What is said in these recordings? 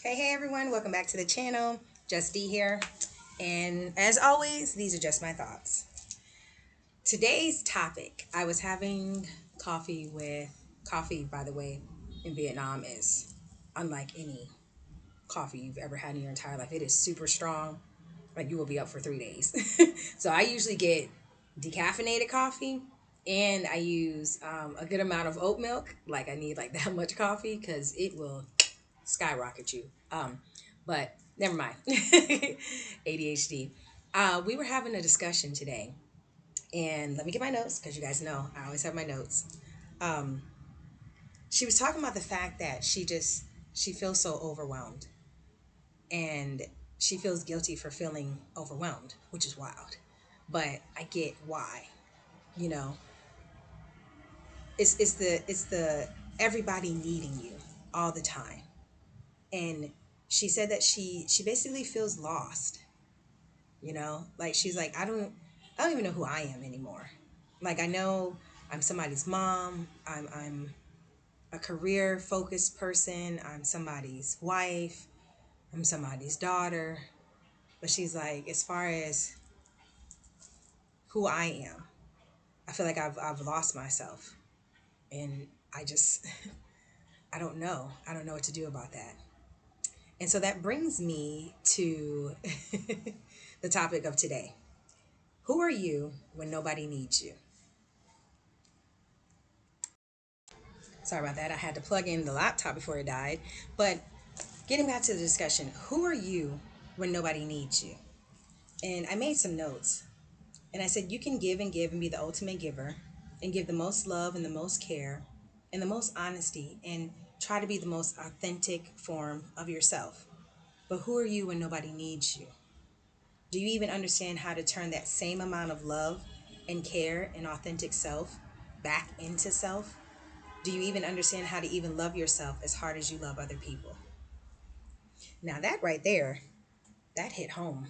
Hey everyone, welcome back to the channel. Just D here. And as always, these are just my thoughts. Today's topic, I was having coffee, by the way, in Vietnam is unlike any coffee you've ever had in your entire life. It is super strong. Like you will be up for 3 days. So I usually get decaffeinated coffee and I use a good amount of oat milk. Like I need like that much coffee because it will skyrocket you. But never mind. ADHD. We were having a discussion today, and let me get my notes because you guys know I always have my notes. Um, she was talking about the fact that she feels so overwhelmed, and she feels guilty for feeling overwhelmed, which is wild. But I get why. You know, it's the everybody needing you all the time, and she said that she basically feels lost. Like she's like, I don't even know who I am anymore. Like I know I'm somebody's mom, I'm a career focused person, I'm somebody's wife, I'm somebody's daughter. But she's like, as far as who I am, I feel like I've lost myself. And I just I don't know. I don't know what to do about that. And so that brings me to the topic of today. Who are you when nobody needs you? Sorry about that. I had to plug in the laptop before it died. But getting back to the discussion, who are you when nobody needs you? And I made some notes. And I said, you can give and be the ultimate giver and give the most love and the most care and the most honesty and try to be the most authentic form of yourself. But who are you when nobody needs you? Do you even understand how to turn that same amount of love and care and authentic self back into self? Do you even understand how to even love yourself as hard as you love other people? Now, that right there, that hit home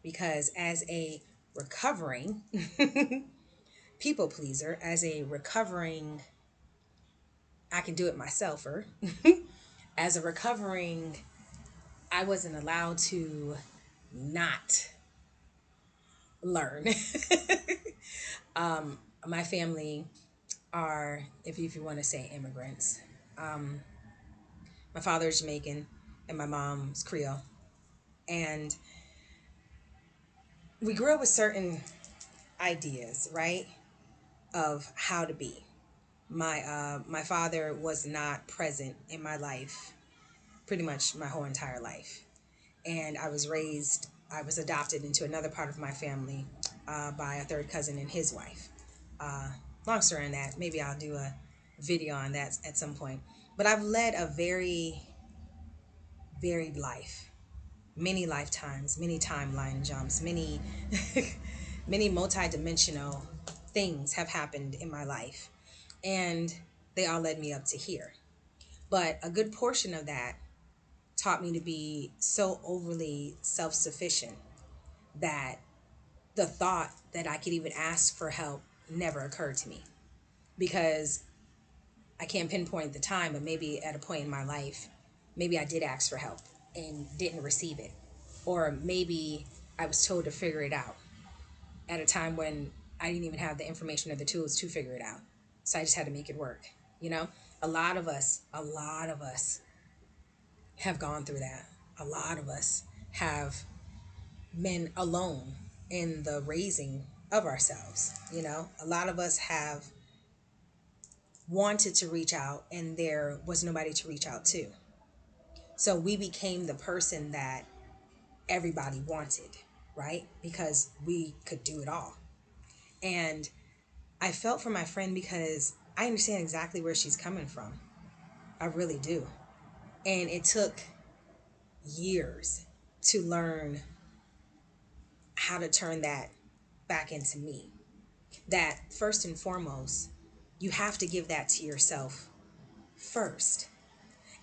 because as a recovering people pleaser, as a recovering, I can do it myselfer, as a recovering, I wasn't allowed to not learn. My family are, if you want to say immigrants, my father is Jamaican and my mom's Creole. And we grew up with certain ideas, right, of how to be. My father was not present in my life pretty much my whole entire life, and I was adopted into another part of my family by a third cousin and his wife. Long story on that. Maybe I'll do a video on that at some point. But I've led a very varied life, many lifetimes, many timeline jumps, many many multi-dimensional things have happened in my life, and they all led me up to here. But a good portion of that taught me to be so overly self-sufficient that the thought that I could even ask for help never occurred to me, because I can't pinpoint the time, but maybe at a point in my life, maybe I did ask for help and didn't receive it. Or maybe I was told to figure it out at a time when I didn't even have the information or the tools to figure it out. So I just had to make it work. You know, a lot of us have gone through that. A lot of us have been alone in the raising of ourselves. You know, a lot of us have wanted to reach out and there was nobody to reach out to. So we became the person that everybody wanted, right? Because we could do it all. And I felt for my friend because I understand exactly where she's coming from. I really do. And it took years to learn how to turn that back into me. That first and foremost, you have to give that to yourself first.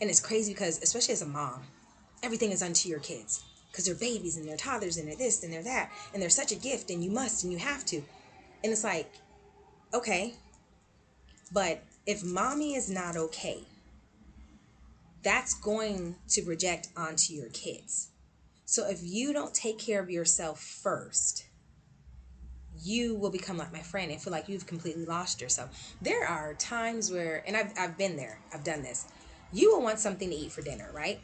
And it's crazy because, especially as a mom, everything is unto your kids because they're babies and they're toddlers and they're this and they're that. And they're such a gift and you must and you have to. And it's like, okay, but if mommy is not okay, that's going to project onto your kids. So if you don't take care of yourself first, you will become like my friend and feel like you've completely lost yourself. There are times where, and I've been there, I've done this. You will want something to eat for dinner, right?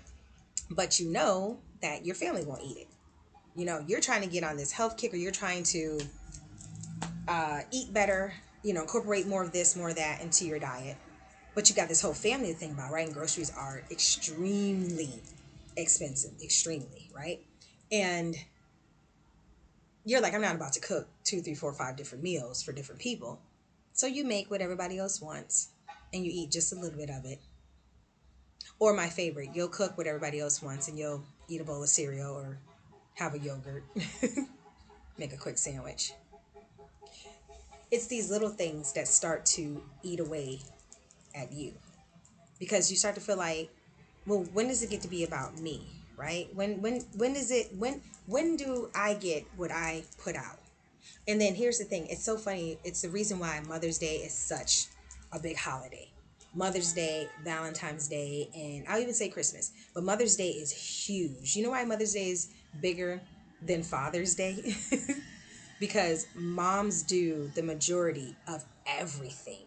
But you know that your family won't eat it. You know, you're trying to get on this health kick, or you're trying to eat better, incorporate more of this, more of that into your diet. But you got this whole family to think about, right? And groceries are extremely expensive, extremely, right? And you're like, I'm not about to cook 2, 3, 4, 5 different meals for different people. So you make what everybody else wants and you eat just a little bit of it. Or my favorite, you'll cook what everybody else wants and you'll eat a bowl of cereal or have a yogurt, make a quick sandwich. It's these little things that start to eat away at you because you start to feel like, well, when does it get to be about me, right? When is it when do I get what I put out? And then here's the thing, it's so funny. It's the reason why Mother's Day is such a big holiday. Mother's Day, Valentine's Day, and I'll even say Christmas. But Mother's Day is huge. You know why Mother's Day is bigger than Father's Day? Because moms do the majority of everything: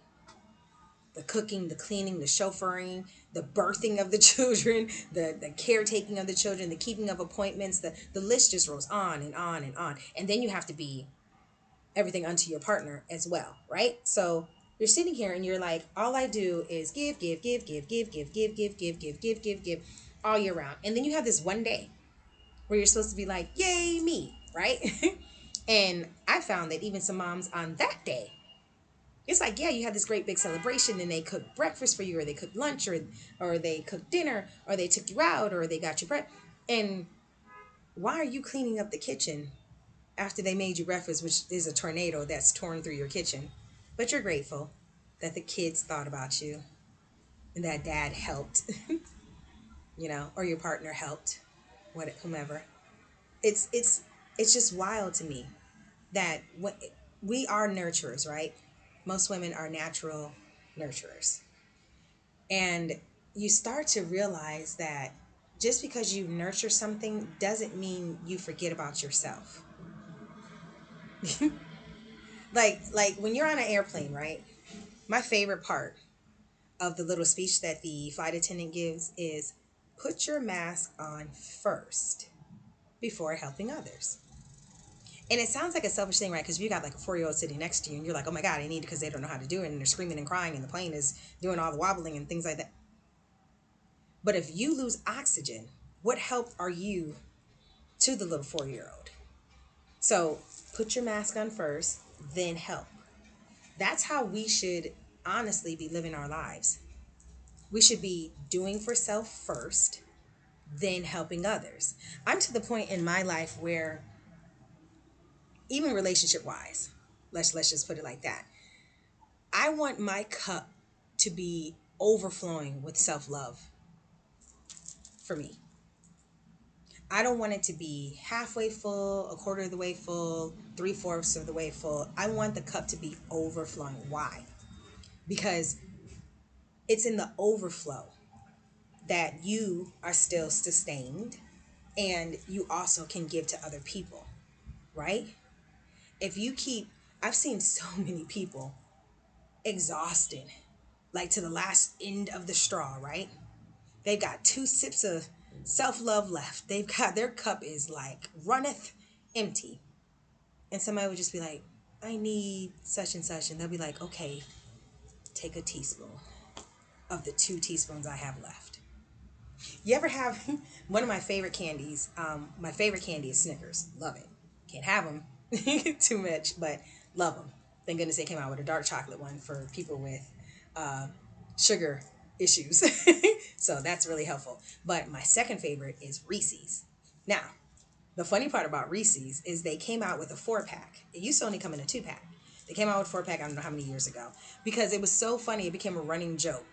the cooking, the cleaning, the chauffeuring, the birthing of the children, the caretaking of the children, the keeping of appointments. The list just rolls on and on and on. And then you have to be everything unto your partner as well, right? So you're sitting here and you're like, all I do is give all year round. And then you have this one day where you're supposed to be like, yay, me, right? And I found that even some moms on that day, it's like, yeah, you had this great big celebration and they cooked breakfast for you, or they cooked lunch, or they cooked dinner, or they took you out, or they got you bread. And why are you cleaning up the kitchen after they made you breakfast, which is a tornado that's torn through your kitchen? But you're grateful that the kids thought about you and that dad helped, or your partner helped, whomever. It's just wild to me that we are nurturers, right? Most women are natural nurturers. And you start to realize that just because you nurture something doesn't mean you forget about yourself. Like when you're on an airplane, right? My favorite part of the little speech that the flight attendant gives is, put your mask on first before helping others. And it sounds like a selfish thing, right? Because you got like a 4-year-old sitting next to you and you're like, oh my God, I need it because they don't know how to do it. And they're screaming and crying and the plane is doing all the wobbling and things like that. But if you lose oxygen, what help are you to the little 4-year-old? So put your mask on first, then help. That's how we should honestly be living our lives. We should be doing for self first, then helping others. I'm to the point in my life where, even relationship wise, let's just put it like that, I want my cup to be overflowing with self love for me. I don't want it to be halfway full, a quarter of the way full, 3/4 of the way full. I want the cup to be overflowing. Why? Because it's in the overflow that you are still sustained and you also can give to other people, right? If you keep, I've seen so many people exhausted, like to the last end of the straw, right? They've got 2 sips of self love left. They've got, their cup is like runneth empty. And somebody would just be like, I need such and such. And they'll be like, okay, take a teaspoon of the 2 teaspoons I have left. You ever have one of my favorite candies? My favorite candy is Snickers. Love it. Can't have them too much, but love them. Thank goodness they came out with a dark chocolate one for people with sugar issues. So that's really helpful. But my second favorite is Reese's. Now, the funny part about Reese's is they came out with a 4-pack. It used to only come in a 2-pack. They came out with a 4-pack, I don't know how many years ago, because it was so funny. It became a running joke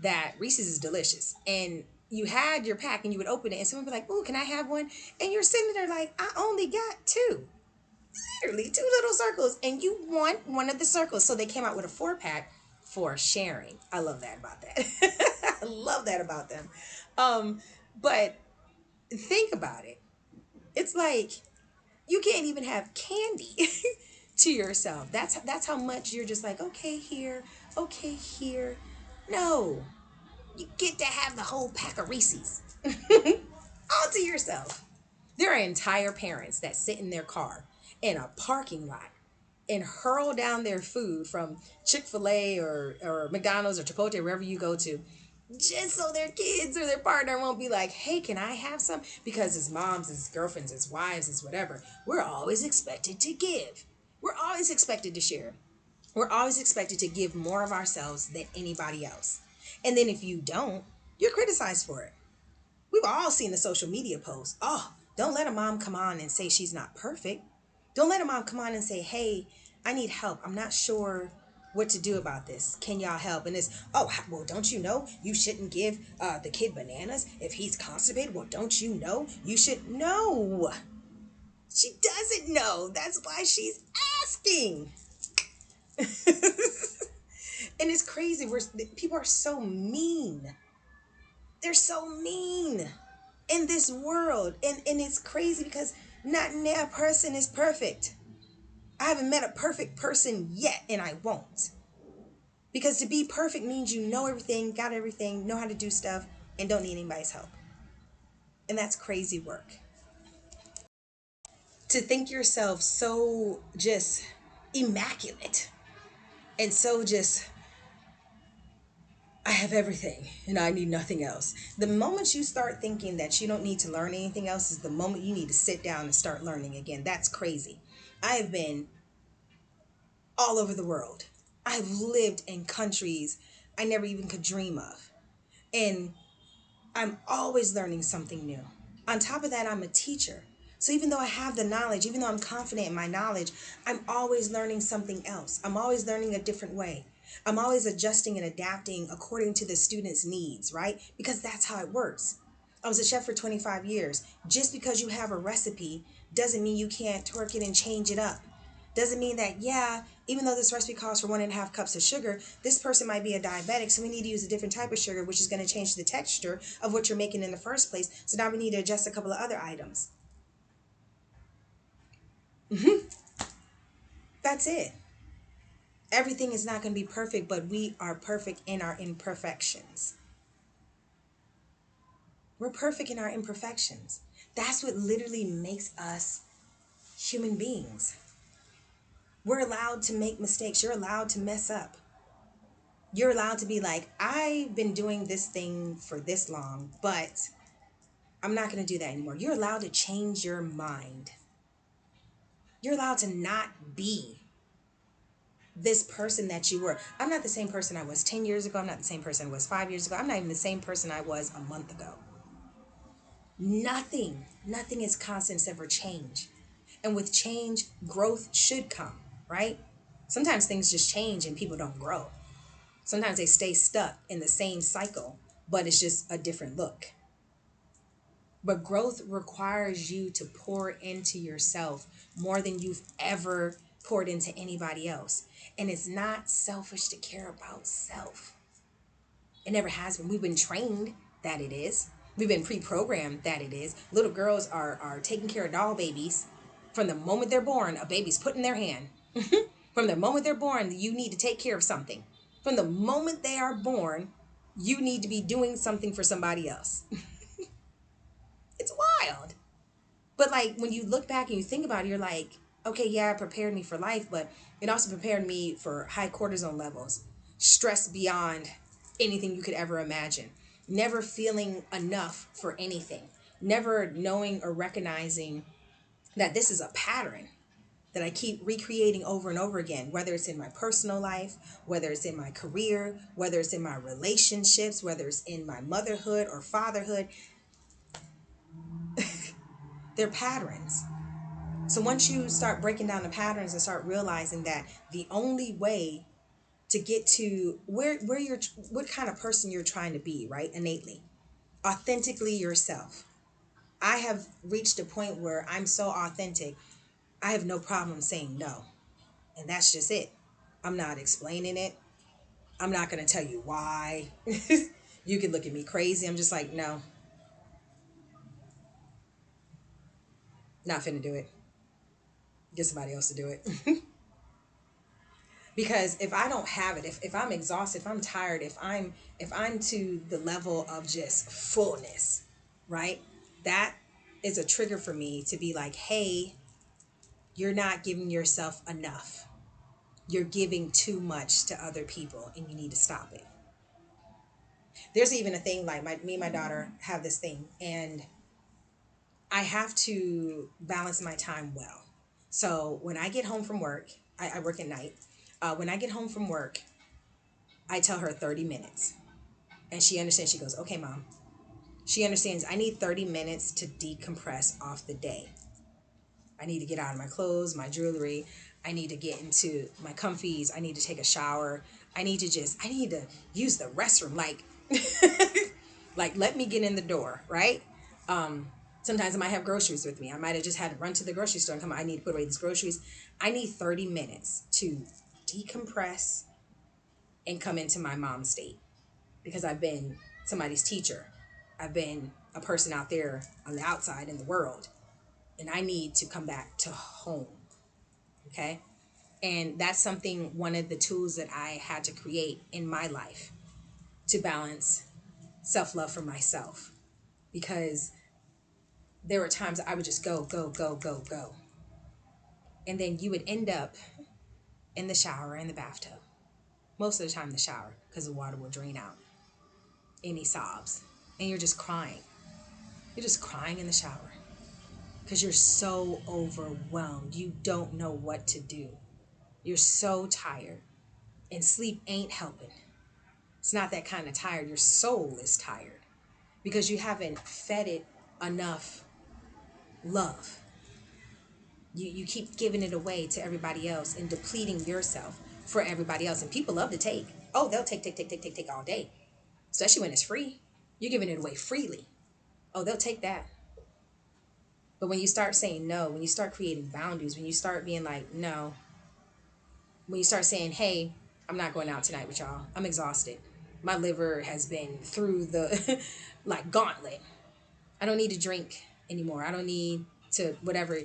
that Reese's is delicious. And you had your pack and you would open it and someone would be like, ooh, can I have one? And you're sitting there like, I only got 2. Literally 2 little circles. And you want one of the circles. So they came out with a 4-pack for sharing. I love that about that. I love that about them. um, but think about it. It's like you can't even have candy to yourself. That's how much you're just like, okay, here, okay, here. No, you get to have the whole pack of Reese's all to yourself. There are entire parents that sit in their car in a parking lot and hurl down their food from Chick-fil-A or McDonald's or Chipotle, wherever you go to, just so their kids or their partner won't be like, hey, can I have some? Because as moms, as girlfriends, as wives, as whatever, we're always expected to give. We're always expected to share. We're always expected to give more of ourselves than anybody else. And then if you don't, you're criticized for it. We've all seen the social media posts. Oh, don't let a mom come on and say she's not perfect. Don't let a mom come on and say, hey, I need help. I'm not sure what to do about this. Can y'all help? And it's, oh, well, don't you know you shouldn't give the kid bananas if he's constipated? Well, don't you know you should? No, she doesn't know. That's why she's asking. And it's crazy. People are so mean. They're so mean in this world. And it's crazy because not a person is perfect. I haven't met a perfect person yet, and I won't. Because to be perfect means you know everything, got everything, know how to do stuff, and don't need anybody's help. And that's crazy work. To think yourself so just immaculate and so just, I have everything and I need nothing else. The moment you start thinking that you don't need to learn anything else is the moment you need to sit down and start learning again. That's crazy. I have been all over the world. I've lived in countries I never even could dream of. And I'm always learning something new. On top of that, I'm a teacher. So even though I have the knowledge, even though I'm confident in my knowledge, I'm always learning something else. I'm always learning a different way. I'm always adjusting and adapting according to the student's needs, right? Because that's how it works. I was a chef for 25 years. Just because you have a recipe doesn't mean you can't twerk it and change it up. Doesn't mean that, yeah, even though this recipe calls for 1.5 cups of sugar, this person might be a diabetic, so we need to use a different type of sugar, which is going to change the texture of what you're making in the first place. So now we need to adjust a couple of other items. That's it. Everything is not going to be perfect, but we are perfect in our imperfections. We're perfect in our imperfections. That's what literally makes us human beings. We're allowed to make mistakes. You're allowed to mess up. You're allowed to be like, I've been doing this thing for this long, but I'm not going to do that anymore. You're allowed to change your mind. You're allowed to not be this person that you were. I'm not the same person I was 10 years ago. I'm not the same person I was 5 years ago. I'm not even the same person I was a month ago. Nothing is constant except for change. And with change, growth should come, right? Sometimes things just change and people don't grow. Sometimes they stay stuck in the same cycle, but it's just a different look. But growth requires you to pour into yourself more than you've ever poured into anybody else. And it's not selfish to care about self. It never has been. We've been trained that it is. We've been pre-programmed that it is. Little girls are taking care of doll babies. From the moment they're born, a baby's put in their hand. From the moment they're born, you need to take care of something. From the moment they are born, you need to be doing something for somebody else. It's wild. But like when you look back and you think about it, you're like, okay, yeah, it prepared me for life, but it also prepared me for high cortisone levels, stress beyond anything you could ever imagine, never feeling enough for anything, never knowing or recognizing that this is a pattern that I keep recreating over and over again, whether it's in my personal life, whether it's in my career, whether it's in my relationships, whether it's in my motherhood or fatherhood. They're patterns. So once you start breaking down the patterns and start realizing that the only way to get to where you're, what kind of person you're trying to be, right? Innately, authentically yourself. I have reached a point where I'm so authentic, I have no problem saying no. And that's just it. I'm not explaining it. I'm not going to tell you why. You could look at me crazy. I'm just like, no, not finna do it. Get somebody else to do it. Because if I don't have it, if I'm exhausted, if I'm tired, if I'm to the level of just fullness, right? That is a trigger for me to be like, hey, you're not giving yourself enough. You're giving too much to other people and you need to stop it. There's even a thing like me and my daughter have this thing, and I have to balance my time well. So when I get home from work, I work at night. When I get home from work, I tell her 30 minutes. And she understands. She goes, okay, mom. She understands I need 30 minutes to decompress off the day. I need to get out of my clothes, my jewelry. I need to get into my comfies. I need to take a shower. I need to use the restroom. Like let me get in the door, right? Sometimes I might have groceries with me. I might have just had to run to the grocery store and come, I need to put away these groceries. I need 30 minutes to decompress and come into my mom state because I've been somebody's teacher. I've been a person out there on the outside in the world, and I need to come back to home. Okay. And that's something, one of the tools that I had to create in my life to balance self love for myself. Because there were times I would just go, go, go, go, go. And then you would end up in the shower, in the bathtub. Most of the time, in the shower, because the water will drain out any sobs. And you're just crying. You're just crying in the shower because you're so overwhelmed. You don't know what to do. You're so tired. And sleep ain't helping. It's not that kind of tired. Your soul is tired because you haven't fed it enough love. You keep giving it away to everybody else and depleting yourself for everybody else. And people love to take. Oh, they'll take all day, especially when it's free. You're giving it away freely. Oh, they'll take that. But when you start saying no, when you start creating boundaries, when you start being like, no, when you start saying, hey, I'm not going out tonight with y'all. I'm exhausted. My liver has been through the like gauntlet. I don't need to drink anymore. I don't need to whatever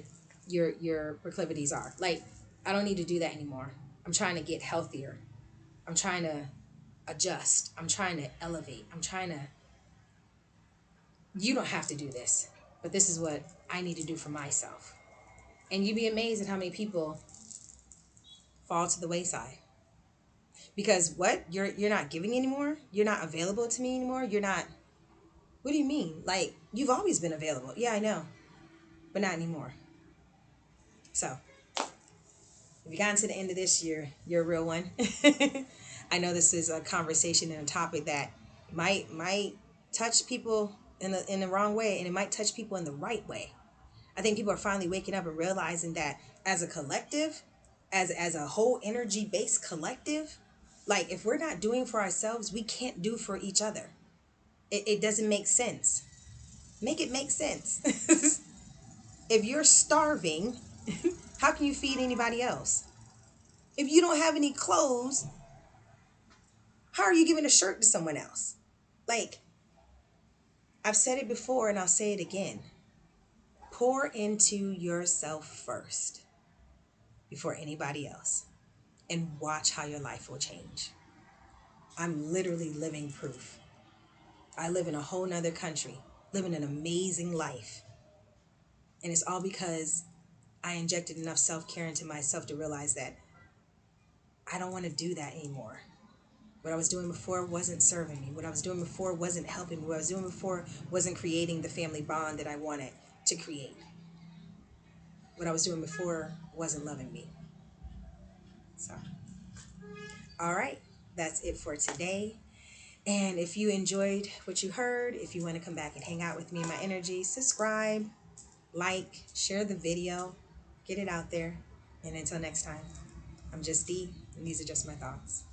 your proclivities are. Like, I don't need to do that anymore. I'm trying to get healthier. I'm trying to adjust. I'm trying to elevate. You don't have to do this, but this is what I need to do for myself. And you'd be amazed at how many people fall to the wayside. Because what? You're not giving anymore? You're not available to me anymore? You're not. What do you mean? Like, you've always been available. Yeah, I know. But not anymore. So, if you got to the end of this year, you're a real one. I know this is a conversation and a topic that might touch people in the wrong way, and it might touch people in the right way. I think people are finally waking up and realizing that as a collective, as a whole energy based collective, like if we're not doing for ourselves, we can't do for each other. It doesn't make sense. Make it make sense. If you're starving, how can you feed anybody else? If you don't have any clothes, how are you giving a shirt to someone else? Like, I've said it before and I'll say it again. Pour into yourself first before anybody else and watch how your life will change. I'm literally living proof. I live in a whole nother country, living an amazing life. And it's all because I injected enough self-care into myself to realize that I don't want to do that anymore. What I was doing before wasn't serving me. What I was doing before wasn't helping me. What I was doing before wasn't creating the family bond that I wanted to create. What I was doing before wasn't loving me. So, all right, that's it for today. And if you enjoyed what you heard, if you want to come back and hang out with me and my energy, subscribe, like, share the video, get it out there. And until next time, I'm just Dee, and these are just my thoughts.